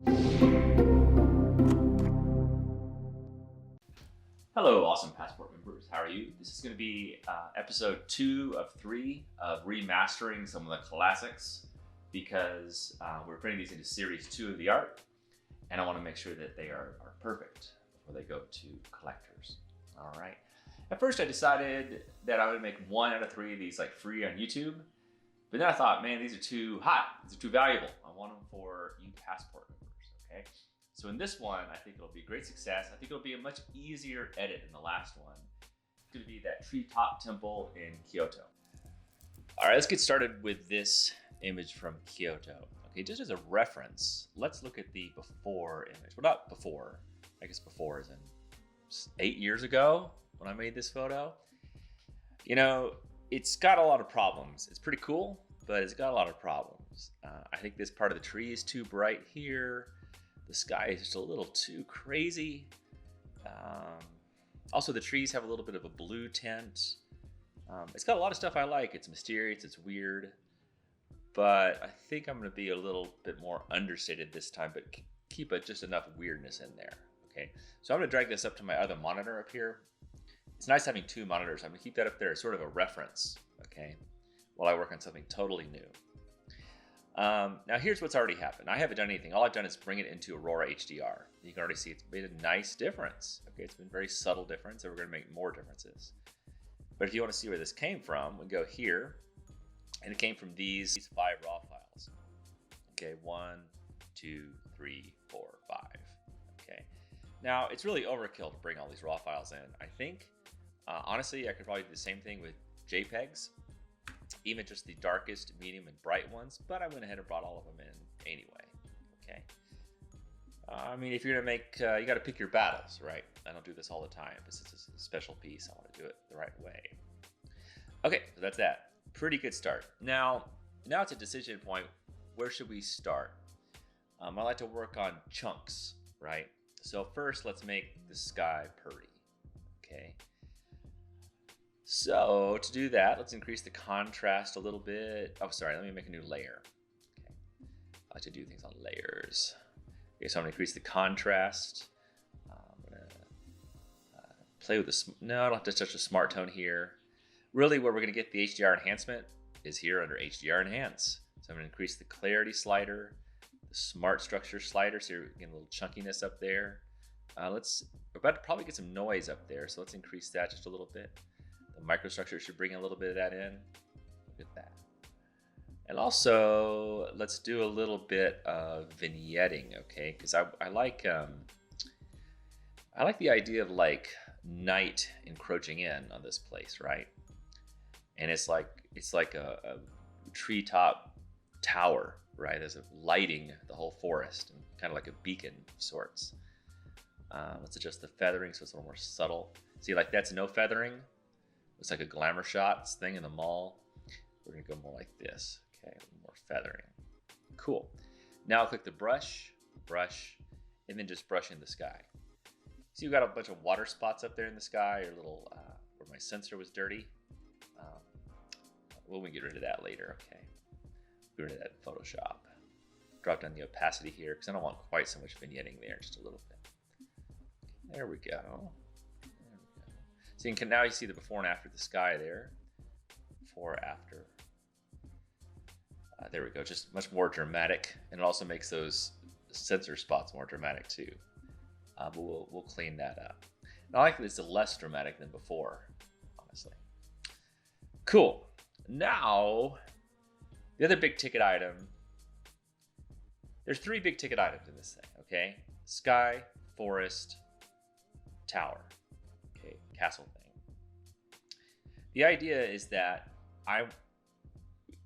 Hello, awesome Passport members. How are you? This is going to be episode 2 of 3 of remastering some of the classics because we're putting these into series 2 of the art, and I want to make sure that they are perfect before they go to collectors. All right. At first, I decided that I would make 1 out of 3 of these like free on YouTube, but then I thought, man, these are too hot. These are too valuable. I want them for you Passport members. Okay. So in this one, I think it'll be a great success. I think it'll be a much easier edit than the last one. It's going to be that Treetop temple in Kyoto. All right, let's get started with this image from Kyoto. Okay, just as a reference, let's look at the before image. Well, not before. I guess before is in 8 years ago when I made this photo. You know, it's got a lot of problems. It's pretty cool, but it's got a lot of problems. I think this part of the tree is too bright here. The sky is just a little too crazy. Also, the trees have a little bit of a blue tint. It's got a lot of stuff I like. It's mysterious, it's weird, but I think I'm gonna be a little bit more understated this time, but keep just enough weirdness in there, okay? So I'm gonna drag this up to my other monitor up here. It's nice having 2 monitors. I'm gonna keep that up there as sort of a reference, okay? While I work on something totally new. Now here's what's already happened. I haven't done anything. All I've done is bring it into Aurora HDR. You can already see it's made a nice difference. Okay, it's been a very subtle difference, and we're going to make more differences. But if you want to see where this came from, we go here, and it came from these 5 raw files. Okay, 1, 2, 3, 4, 5. Okay, now it's really overkill to bring all these raw files in. I think, honestly, I could probably do the same thing with JPEGs. Even just the darkest, medium, and bright ones, but I went ahead and brought all of them in anyway, okay? I mean, if you're gonna make, you gotta pick your battles, right? I don't do this all the time, but since it's a special piece, I wanna do it the right way. Okay, so that's that. Pretty good start. Now it's a decision point. Where should we start? I like to work on chunks, right? So first, let's make the sky pretty, okay? So to do that, let's increase the contrast a little bit. Oh, sorry, let me make a new layer. Okay, I like to do things on layers. Okay, so I'm gonna increase the contrast. I'm gonna play with the, no, I don't have to touch the smart tone here. Really where we're gonna get the HDR enhancement is here under HDR Enhance. So I'm gonna increase the clarity slider, the smart structure slider, so you're getting a little chunkiness up there. We're about to probably get some noise up there, so let's increase that just a little bit. The microstructure should bring a little bit of that in. Look at that. And also, let's do a little bit of vignetting, okay? Because I like the idea of like night encroaching in on this place, right? And it's like a treetop tower, right? There's a lighting the whole forest, and kind of like a beacon of sorts. Let's adjust the feathering so it's a little more subtle. See, like that's no feathering. It's like a glamour shots thing in the mall. We're gonna go more like this. Okay, a little more feathering. Cool. Now I'll click the brush, and then just brush in the sky. See, we've got a bunch of water spots up there in the sky, or little, where my sensor was dirty. We'll get rid of that later, okay? Get rid of that in Photoshop. Drop down the opacity here, because I don't want quite so much vignetting there, just a little bit. There we go. So you can now see the before and after the sky there. Before, after. There we go, just much more dramatic. And it also makes those sensor spots more dramatic too. But we'll clean that up. And I like that it's less dramatic than before, honestly. Cool. Now, the other big ticket item. There's 3 big ticket items in this thing, okay? Sky, forest, tower. Castle thing. The idea is that I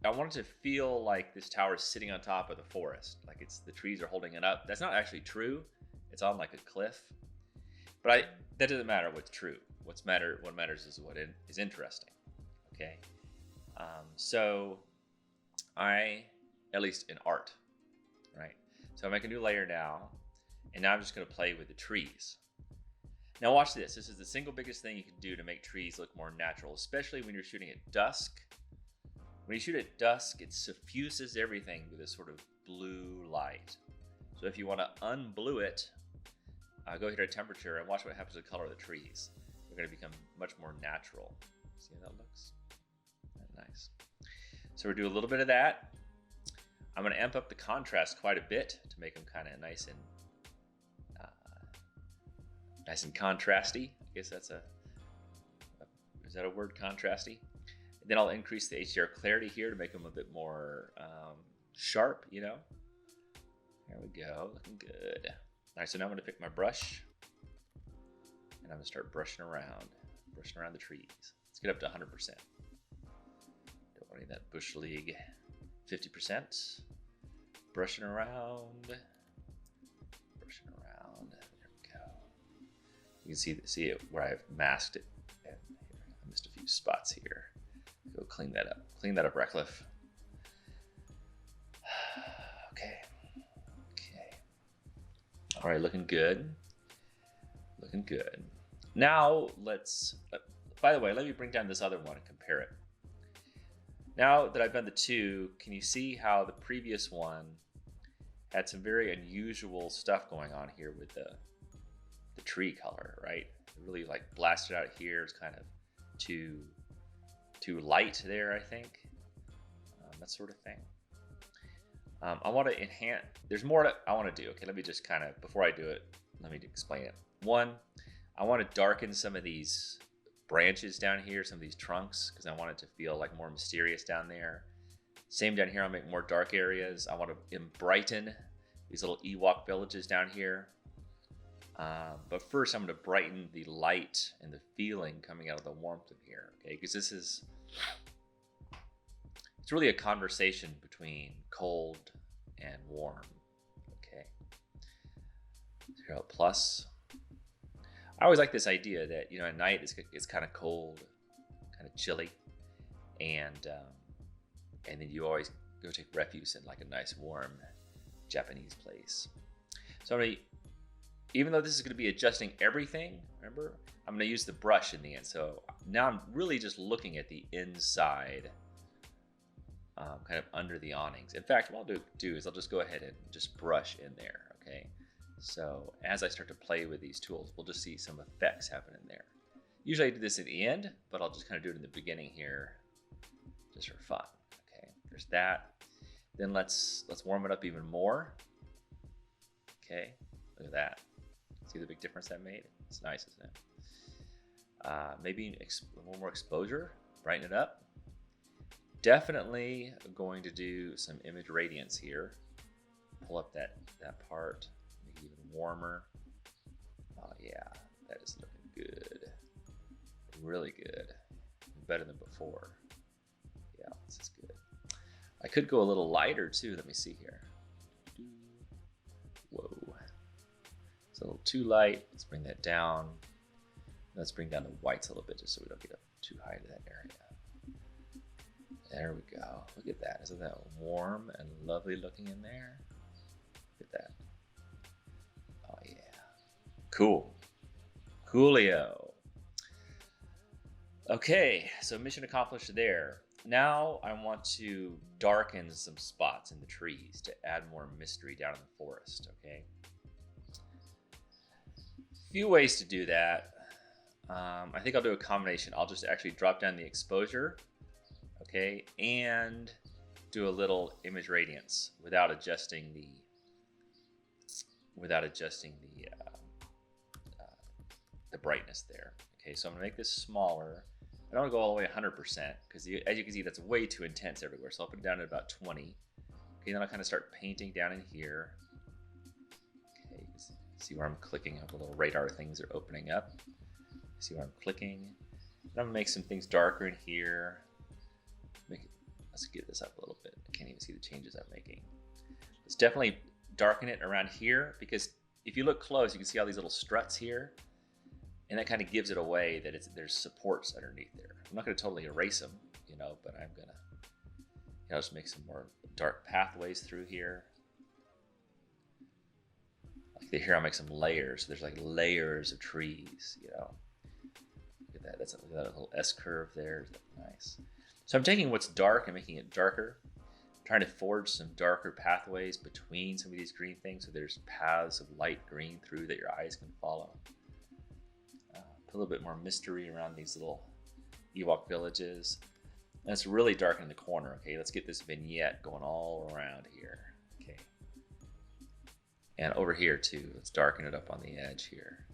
wanted to feel like this tower is sitting on top of the forest, like the trees are holding it up. That's not actually true. It's on like a cliff. But that doesn't matter what's true. What matters is what is interesting. Okay. So at least in art, right? So I make a new layer now, and now I'm just going to play with the trees. Now watch this. This is the single biggest thing you can do to make trees look more natural, especially when you're shooting at dusk. When you shoot at dusk, it suffuses everything with this sort of blue light. So if you want to unblue it, go here to temperature and watch what happens to the color of the trees. They're going to become much more natural. See how that looks? Nice. So we'll do a little bit of that. I'm going to amp up the contrast quite a bit to make them kind of nice and contrasty. I guess that's is that a word, contrasty? And then I'll increase the HDR clarity here to make them a bit more sharp, you know. There we go, looking good. All right, so now I'm going to pick my brush, and I'm going to start brushing around the trees. Let's get up to 100%. Don't want any of that Bush League. 50%. Brushing around. There we go. You can see it where I've masked it. And here, I missed a few spots here. Go clean that up. Clean that up, Ratcliff. Okay. All right, looking good. Looking good. Now let's, by the way, let me bring down this other one and compare it. Now that I've done the two, can you see how the previous one had some very unusual stuff going on here with the tree color, right? It really like blasted out here. It's kind of too light there, I think. That sort of thing. I want to enhance, there's more that I want to do. Okay, let me just kind of, before I do it, let me explain it. One, I want to darken some of these branches down here, some of these trunks, because I want it to feel like more mysterious down there. Same down here, I'll make more dark areas. I want to brighten these little Ewok villages down here. But first I'm going to brighten the light and the feeling coming out of the warmth of here, okay? Because it's really a conversation between cold and warm, okay? 0 plus. I always like this idea that, you know, at night it's kind of cold, kind of chilly, and then you always go take refuge in like a nice warm Japanese place. So even though this is going to be adjusting everything, remember, I'm going to use the brush in the end. So now I'm really just looking at the inside, kind of under the awnings. In fact, what I'll do is I'll just go ahead and just brush in there, okay? So as I start to play with these tools, we'll just see some effects happen in there. Usually I do this at the end, but I'll just kind of do it in the beginning here, just for fun. Okay, there's that. Then let's warm it up even more. Okay, look at that. See the big difference that made? It's nice, isn't it? Maybe a little more exposure, brighten it up. Definitely going to do some image radiance here. Pull up that part. Even warmer. Oh yeah, that is looking good. Really good. Better than before. Yeah, this is good. I could go a little lighter too. Let me see here. Whoa. It's a little too light. Let's bring that down. Let's bring down the whites a little bit just so we don't get up too high to that area. There we go. Look at that. Isn't that warm and lovely looking in there? Look at that. Oh yeah, cool, coolio. Okay, so mission accomplished there. Now I want to darken some spots in the trees to add more mystery down in the forest, okay? Few ways to do that. I think I'll do a combination. I'll just actually drop down the exposure, okay, and do a little image radiance without adjusting the brightness there. Okay, so I'm gonna make this smaller. I don't want to go all the way 100% because as you can see, that's way too intense everywhere. So I'll put it down at about 20. Okay, then I'll kind of start painting down in here. Okay, you can see where I'm clicking. The little radar things are opening up. See where I'm clicking. And I'm gonna make some things darker in here. Let's get this up a little bit. I can't even see the changes I'm making. Let's definitely darken it around here because if you look close, you can see all these little struts here. And that kind of gives it away that there's supports underneath there. I'm not going to totally erase them, you know, but I'm going to just make some more dark pathways through here. Like here, I'll make some layers. There's like layers of trees, you know. Look at that. That's a little S curve there. Nice. So I'm taking what's dark and making it darker. trying to forge some darker pathways between some of these green things, so there's paths of light green through that your eyes can follow. Put a little bit more mystery around these little Ewok villages. And it's really dark in the corner. Okay, let's get this vignette going all around here. Okay, and over here too, let's darken it up on the edge here.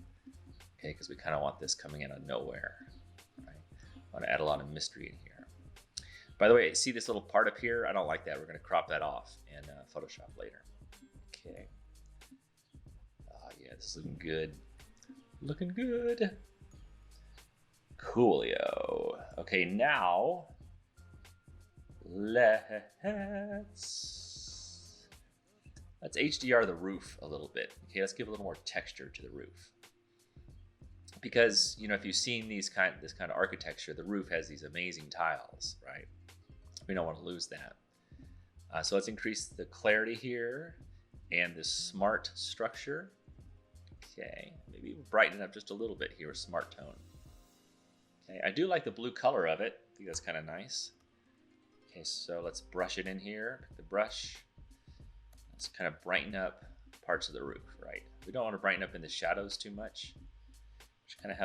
Okay, because we kind of want this coming in out of nowhere. Right? I want to add a lot of mystery in here. By the way, see this little part up here? I don't like that. We're going to crop that off in Photoshop later. Okay. Oh yeah, this is looking good. Looking good. Coolio. Okay, now let's HDR the roof a little bit. Okay, let's give a little more texture to the roof. Because, you know, if you've seen this kind of architecture, the roof has these amazing tiles, right? We don't want to lose that. So let's increase the clarity here and the smart structure. Okay, maybe we'll brighten it up just a little bit here with smart tone. Okay, I do like the blue color of it. I think that's kind of nice. Okay, so let's brush it in here. Pick the brush. Let's kind of brighten up parts of the roof, right? We don't want to brighten up in the shadows too much. Just kind of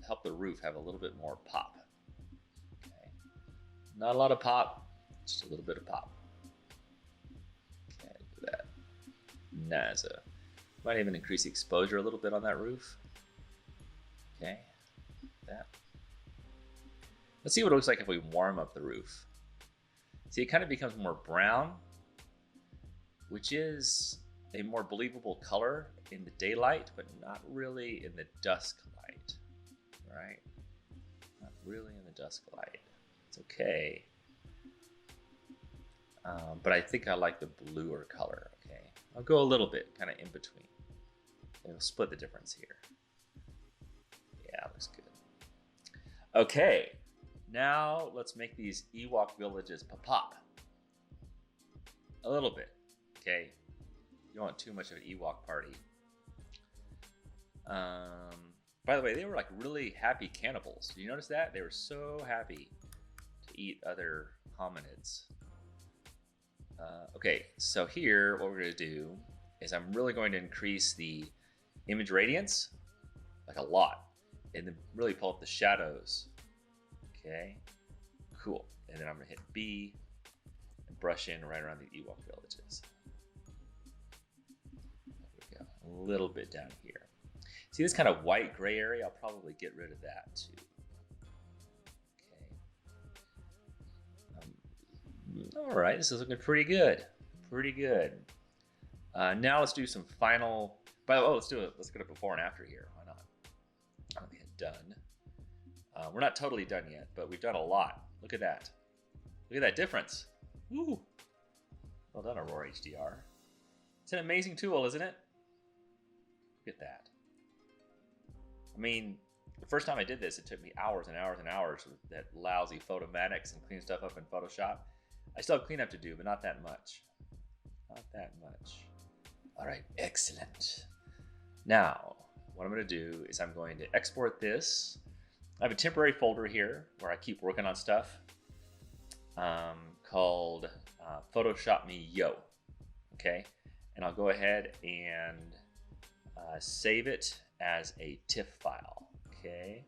help the roof have a little bit more pop. Okay, not a lot of pop, just a little bit of pop. Okay, do that. NASA. Might even increase the exposure a little bit on that roof. Okay, that. Let's see what it looks like if we warm up the roof. See, it kind of becomes more brown, which is a more believable color in the daylight, but not really in the dusk light, right? Not really in the dusk light. It's okay. But I think I like the bluer color, okay? I'll go a little bit, kind of in between. And we'll split the difference here. Yeah, looks good. Okay, now let's make these Ewok villages pop. A little bit, okay? You don't want too much of an Ewok party. By the way, they were like really happy cannibals. Did you notice that? They were so happy to eat other hominids. Okay, so here, what we're going to do is I'm really going to increase the image radiance, like a lot, and then really pull up the shadows. Okay, cool. And then I'm going to hit B and brush in right around the Ewok villages. There we go. A little bit down here. See this kind of white gray area? I'll probably get rid of that too. All right, this is looking pretty good. Pretty good. Now let's do some final. Let's do it. Let's get a before and after here. Why not? Let me hit done. We're not totally done yet, but we've done a lot. Look at that. Look at that difference. Woo! Well done, Aurora HDR. It's an amazing tool, isn't it? Look at that. I mean, the first time I did this, it took me hours and hours and hours with that lousy Photomatix and clean stuff up in Photoshop. I still have cleanup to do, but not that much. Not that much. All right, excellent. Now, what I'm going to do is I'm going to export this. I have a temporary folder here where I keep working on stuff called Photoshop Me Yo. Okay, and I'll go ahead and save it as a TIFF file. Okay,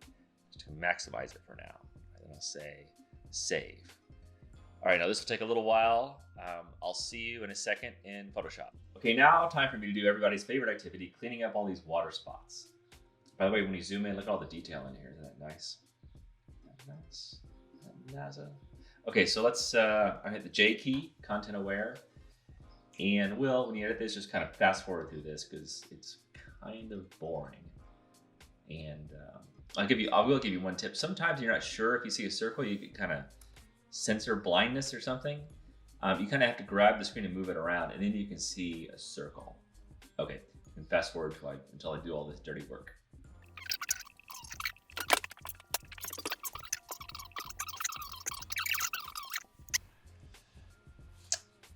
just to maximize it for now. And then I'll say save. All right, now this will take a little while. I'll see you in a second in Photoshop. Okay, now time for me to do everybody's favorite activity, cleaning up all these water spots. By the way, when you zoom in, look at all the detail in here. Isn't that nice? Nice. NASA. Okay, so let's, I hit the J key, content aware. And Will, when you edit this, just kind of fast forward through this because it's kind of boring. And I will give you one tip. Sometimes you're not sure if you see a circle, you can kind of sensor blindness or something. You kind of have to grab the screen and move it around, and then you can see a circle. Okay, and fast forward until I do all this dirty work.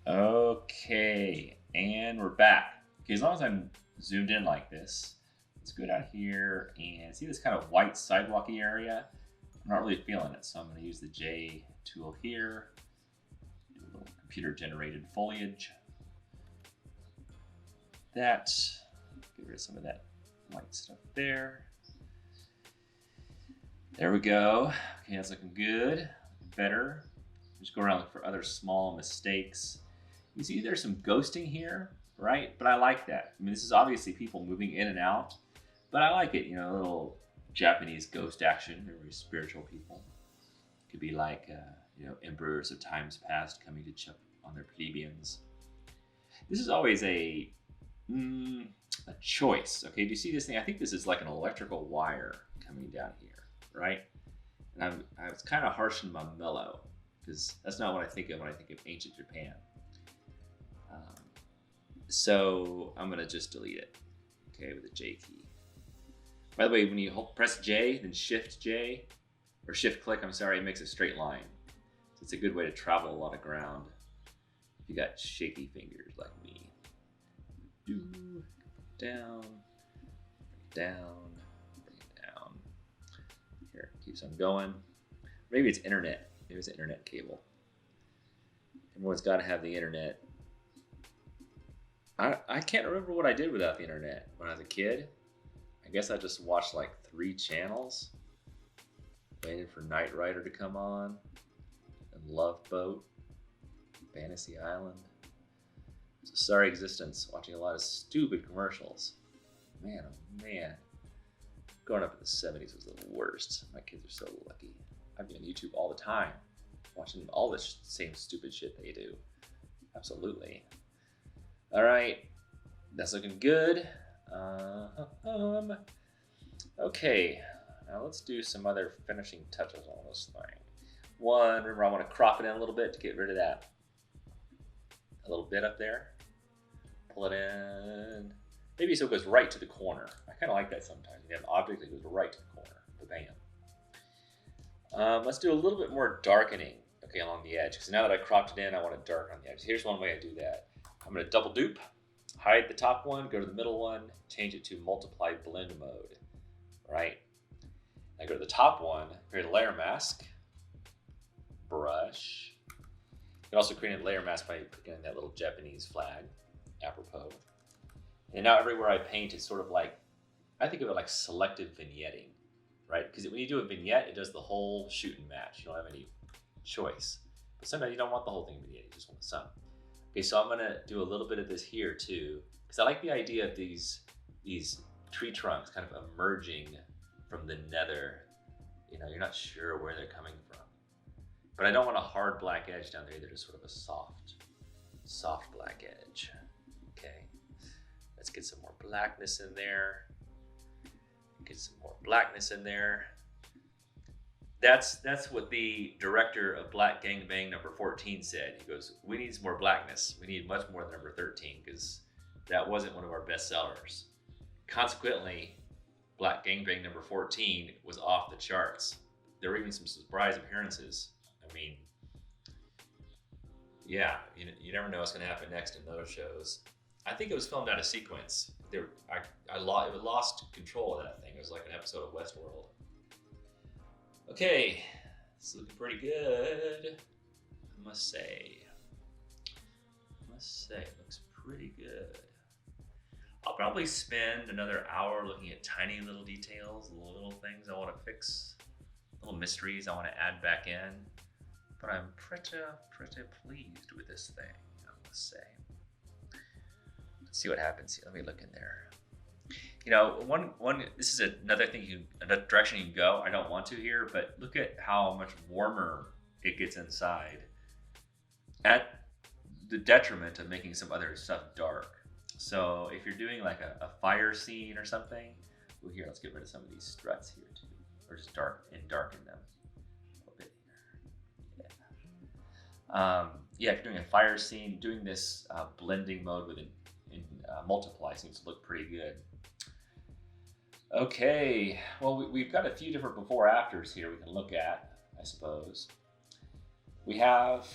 Okay, and we're back. Okay, as long as I'm zoomed in like this, let's go down here and see this kind of white sidewalky area. I'm not really feeling it, so I'm going to use the J tool here. Do a little computer generated foliage. That, get rid of some of that white stuff there. There we go. Okay, that's looking good. Better. Just go around, look for other small mistakes. You see there's some ghosting here, right? But I like that. I mean, this is obviously people moving in and out, but I like it, you know, a little Japanese ghost action. They're very spiritual people. Could be like, you know, emperors of times past coming to check on their plebeians. This is always a choice. Okay, do you see this thing? I think this is like an electrical wire coming down here, right? And I was kind of harsh in my mellow because that's not what I think of when I think of ancient Japan. So I'm gonna just delete it, okay, with the J key. By the way, when you press J, then Shift J, or Shift click, I'm sorry, it makes a straight line. So it's a good way to travel a lot of ground if you got shaky fingers like me. Down, down, down. Here, it keeps on going. Maybe it's internet. Maybe it's an internet cable. Everyone's got to have the internet. I can't remember what I did without the internet when I was a kid. I guess I just watched like 3 channels. Waited for Knight Rider to come on. And Love Boat. Fantasy Island. It's a sorry existence, watching a lot of stupid commercials. Man, oh man. Growing up in the 70s was the worst. My kids are so lucky. I'd be on YouTube all the time, watching all the same stupid shit they do. Absolutely. All right, that's looking good. Okay, now let's do some other finishing touches on this thing. One, remember I want to crop it in a little bit to get rid of that. A little bit up there. Pull it in. Maybe so it goes right to the corner. I kind of like that sometimes. You have an object that goes right to the corner. Bam. Let's do a little bit more darkening, okay, along the edge. Because now that I cropped it in, I want to darken on the edge. Here's one way I do that. I'm going to double dupe, hide the top one, go to the middle one, change it to multiply blend mode, right? I go to the top one, create a layer mask, brush. You can also create a layer mask by picking that little Japanese flag, apropos. And now everywhere I paint is sort of like, I think of it like selective vignetting, right? Because when you do a vignette, it does the whole shoot and match. You don't have any choice. But sometimes you don't want the whole thing vignetted, you just want some. Okay, so I'm gonna do a little bit of this here too, because I like the idea of these tree trunks kind of emerging from the nether. You know, you're not sure where they're coming from. But I don't want a hard black edge down there either, just sort of a soft black edge. Okay, let's get some more blackness in there. Get some more blackness in there. That's what the director of Black Gangbang number 14 said. He goes, we need some more blackness. We need much more than number 13 because that wasn't one of our best sellers. Consequently, Black Gangbang number 14 was off the charts. There were even some surprise appearances. I mean, yeah, you never know what's going to happen next in those shows. I think it was filmed out of sequence. I lost control of that thing. It was like an episode of Westworld. Okay, it's looking pretty good, I must say. It looks pretty good. I'll probably spend another hour looking at tiny little details, little things I want to fix, little mysteries I want to add back in. But I'm pretty pleased with this thing, I must say. Let's see what happens here. Let me look in there. You know, this is another thing, another direction you can go. I don't want to here, but look at how much warmer it gets inside at the detriment of making some other stuff dark. So if you're doing like a fire scene or something, well, here, let's get rid of some of these struts here too, or just darken them a little bit here. Yeah, if you're doing a fire scene, doing this blending mode with multiply seems to look pretty good. Okay, well, we've got a few different before afters here we can look at, I suppose. We have,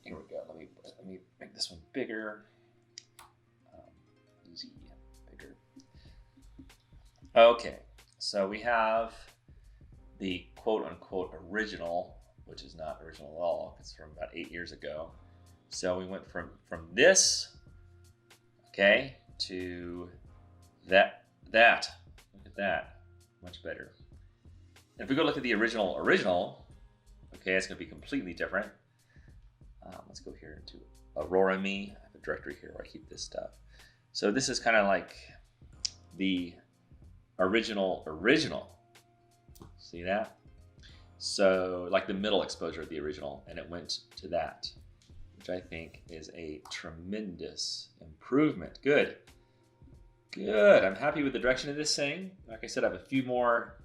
here we go, let me make this one bigger. Z, bigger. Okay, so we have the quote unquote original, which is not original at all, it's from about 8 years ago. So we went from this, okay, to that. Look at that, much better. And if we go look at the original, okay, it's going to be completely different. Let's go here into Aurora Me. I have a directory here where I keep this stuff. So this is kind of like the original. See that? So like the middle exposure of the original, and it went to that, which I think is a tremendous improvement. Good. I'm happy with the direction of this thing. Like I said, I have a few more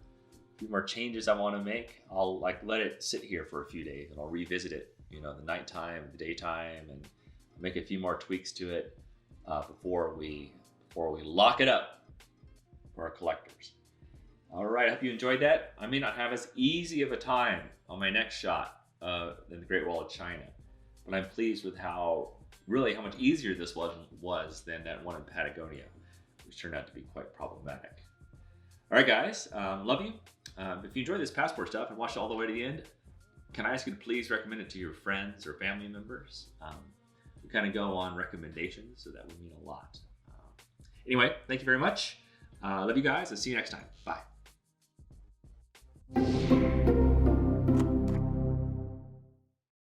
changes I want to make. I'll like let it sit here for a few days, and I'll revisit it, you know, the nighttime, the daytime, and make a few more tweaks to it before we lock it up for our collectors. All right, I hope you enjoyed that. I may not have as easy of a time on my next shot than the Great Wall of China, but I'm pleased with how much easier this was than that one in Patagonia, which turned out to be quite problematic. All right, guys, love you. If you enjoyed this passport stuff and watched it all the way to the end, can I ask you to please recommend it to your friends or family members? We kind of go on recommendations, so that would mean a lot. Anyway, thank you very much. Love you guys. I'll see you next time. Bye.